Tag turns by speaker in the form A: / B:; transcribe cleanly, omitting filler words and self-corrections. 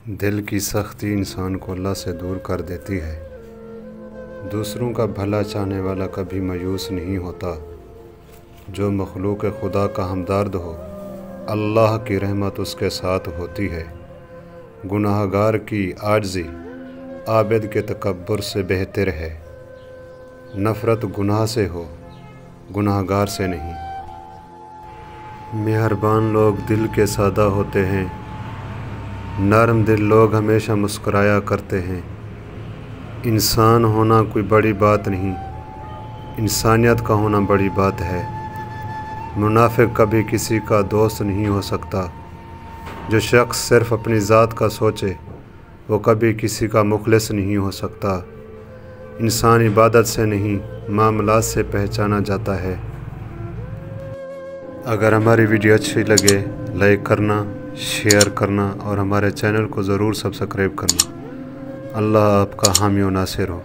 A: دل کی سختی انسان کو اللہ سے دور کر دیتی ہے۔ دوسروں کا بھلا چاہنے والا کبھی مایوس نہیں ہوتا۔ جو مخلوق خدا کا ہمدرد ہو، اللہ کی رحمت اس کے ساتھ ہوتی ہے۔ گناہ گار کی عاجزی عابد کے تکبر سے بہتر ہے۔ نفرت گناہ سے ہو، گناہ گار سے نہیں۔ مہربان لوگ دل کے سادہ ہوتے ہیں۔ نرم دل لوگ ہمیشہ مسکرایا کرتے ہیں۔ انسان ہونا کوئی بڑی بات نہیں، انسانیت کا ہونا بڑی بات ہے۔ منافق کبھی کسی کا دوست نہیں ہو سکتا۔ جو شخص صرف اپنی ذات کا سوچے وہ کبھی کسی کا مخلص نہیں ہو سکتا۔ انسان عبادت سے نہیں، معاملات سے پہچانا جاتا ہے۔ اگر ہماری ویڈیو اچھی لگے لائک کرنا، شیئر کرنا اور ہمارے چینل کو ضرور سبسکرائب کرنا۔ اللہ آپ کا حامی و ناصر ہو۔